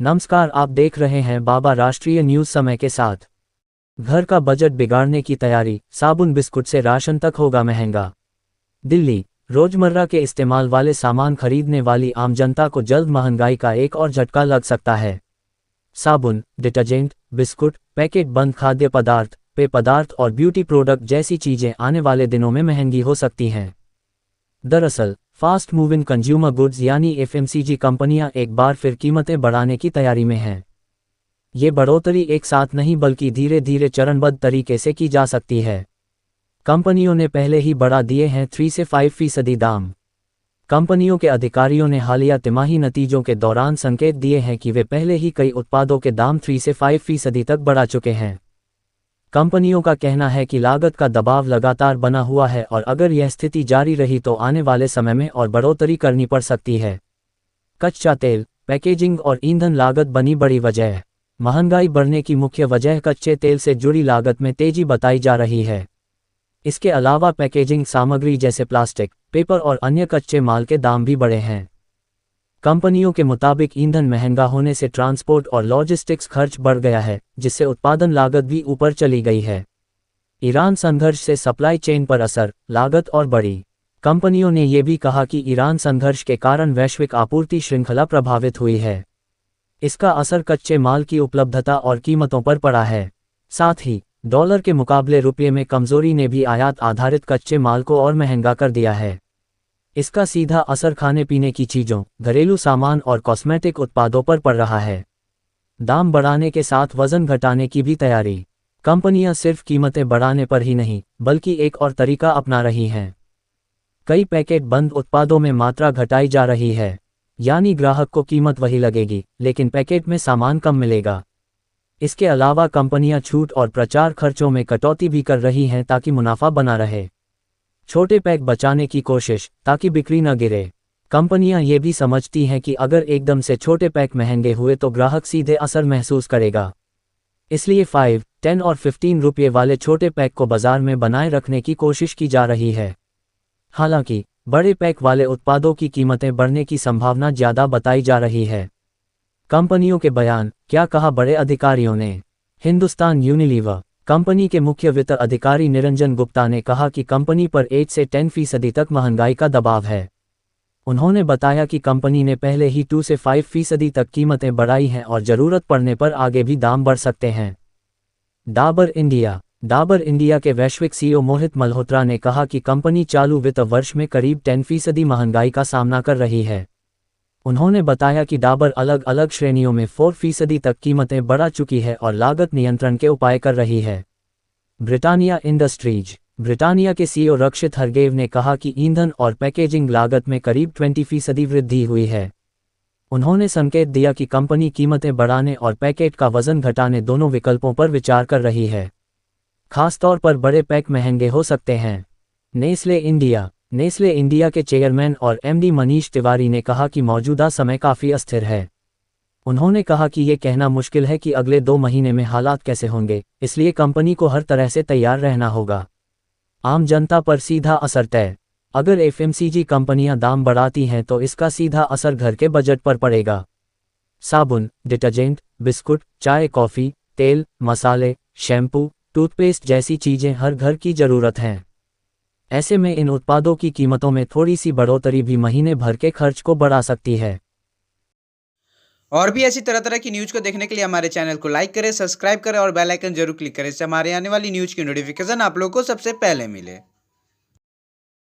नमस्कार, आप देख रहे हैं बाबा राष्ट्रीय न्यूज समय के साथ। घर का बजट बिगाड़ने की तैयारी, साबुन बिस्कुट से राशन तक होगा महंगा। दिल्ली, रोजमर्रा के इस्तेमाल वाले सामान खरीदने वाली आम जनता को जल्द महंगाई का एक और झटका लग सकता है। साबुन, डिटर्जेंट, बिस्कुट, पैकेट बंद खाद्य पदार्थ, पेय पदार्थ और ब्यूटी प्रोडक्ट जैसी चीजें आने वाले दिनों में महंगी हो सकती हैं। दरअसल, फास्ट मूविंग कंज्यूमर गुड्स यानी एफएमसीजी कंपनियां एक बार फिर कीमतें बढ़ाने की तैयारी में हैं। ये बढ़ोतरी एक साथ नहीं बल्कि धीरे धीरे चरणबद्ध तरीके से की जा सकती है। कंपनियों ने पहले ही बढ़ा दिए हैं 3 से 5% दाम। कंपनियों के अधिकारियों ने हालिया तिमाही नतीजों के दौरान संकेत दिए हैं कि वे पहले ही कई उत्पादों के दाम 3 से 5% तक बढ़ा चुके हैं। कंपनियों का कहना है कि लागत का दबाव लगातार बना हुआ है और अगर यह स्थिति जारी रही तो आने वाले समय में और बढ़ोतरी करनी पड़ सकती है। कच्चा तेल, पैकेजिंग और ईंधन लागत बनी बड़ी वजह। महंगाई बढ़ने की मुख्य वजह कच्चे तेल से जुड़ी लागत में तेजी बताई जा रही है। इसके अलावा पैकेजिंग सामग्री जैसे प्लास्टिक, पेपर और अन्य कच्चे माल के दाम भी बढ़े हैं। कंपनियों के मुताबिक ईंधन महंगा होने से ट्रांसपोर्ट और लॉजिस्टिक्स खर्च बढ़ गया है, जिससे उत्पादन लागत भी ऊपर चली गई है। ईरान संघर्ष से सप्लाई चेन पर असर, लागत और बढ़ी। कंपनियों ने यह भी कहा कि ईरान संघर्ष के कारण वैश्विक आपूर्ति श्रृंखला प्रभावित हुई है। इसका असर कच्चे माल की उपलब्धता और कीमतों पर पड़ा है। साथ ही डॉलर के मुकाबले रुपये में कमजोरी ने भी आयात आधारित कच्चे माल को और महंगा कर दिया है। इसका सीधा असर खाने पीने की चीज़ों, घरेलू सामान और कॉस्मेटिक उत्पादों पर पड़ रहा है। दाम बढ़ाने के साथ वजन घटाने की भी तैयारी। कंपनियां सिर्फ कीमतें बढ़ाने पर ही नहीं, बल्कि एक और तरीका अपना रही हैं। कई पैकेट बंद उत्पादों में मात्रा घटाई जा रही है, यानी ग्राहक को कीमत वही लगेगी, लेकिन पैकेट में सामान कम मिलेगा। इसके अलावा कंपनियां छूट और प्रचार खर्चों में कटौती भी कर रही हैं ताकि मुनाफा बना रहे। छोटे पैक बचाने की कोशिश, ताकि बिक्री न गिरे। कंपनियां ये भी समझती हैं कि अगर एकदम से छोटे पैक महंगे हुए तो ग्राहक सीधे असर महसूस करेगा। इसलिए 5, 10 और 15 रुपये वाले छोटे पैक को बाजार में बनाए रखने की कोशिश की जा रही है। हालांकि बड़े पैक वाले उत्पादों की कीमतें बढ़ने की संभावना ज़्यादा बताई जा रही है। कंपनियों के बयान, क्या कहा बड़े अधिकारियों ने। हिंदुस्तान यूनिलीवर कंपनी के मुख्य वित्त अधिकारी निरंजन गुप्ता ने कहा कि कंपनी पर 8 से 10% तक महंगाई का दबाव है। उन्होंने बताया कि कंपनी ने पहले ही 2 से 5% तक कीमतें बढ़ाई हैं और ज़रूरत पड़ने पर आगे भी दाम बढ़ सकते हैं। डाबर इंडिया के वैश्विक सीईओ मोहित मल्होत्रा ने कहा कि कंपनी चालू वित्त वर्ष में करीब 10% महंगाई का सामना कर रही है। उन्होंने बताया कि डाबर अलग अलग श्रेणियों में 4% तक कीमतें बढ़ा चुकी है और लागत नियंत्रण के उपाय कर रही है। ब्रिटानिया के सीईओ रक्षित हरगेव ने कहा कि ईंधन और पैकेजिंग लागत में करीब 20% वृद्धि हुई है। उन्होंने संकेत दिया कि कंपनी कीमतें बढ़ाने और पैकेट का वजन घटाने दोनों विकल्पों पर विचार कर रही है। खासतौर पर बड़े पैक महंगे हो सकते हैं। नेस्ले इंडिया के चेयरमैन और एमडी मनीष तिवारी ने कहा कि मौजूदा समय काफ़ी अस्थिर है। उन्होंने कहा कि ये कहना मुश्किल है कि अगले 2 महीने में हालात कैसे होंगे, इसलिए कंपनी को हर तरह से तैयार रहना होगा। आम जनता पर सीधा असर तय। अगर एफएमसीजी कंपनियां दाम बढ़ाती हैं तो इसका सीधा असर घर के बजट पर पड़ेगा। साबुन, डिटर्जेंट, बिस्कुट, चाय, कॉफ़ी, तेल, मसाले, शैम्पू, टूथपेस्ट जैसी चीज़ें हर घर की ज़रूरत हैं। ऐसे में इन उत्पादों की कीमतों में थोड़ी सी बढ़ोतरी भी महीने भर के खर्च को बढ़ा सकती है। और भी ऐसी तरह तरह की न्यूज़ को देखने के लिए हमारे चैनल को लाइक करें, सब्सक्राइब करें और बेल आइकन जरूर क्लिक करें, इससे हमारे आने वाली न्यूज़ की नोटिफिकेशन आप लोगों को सबसे पहले मिले।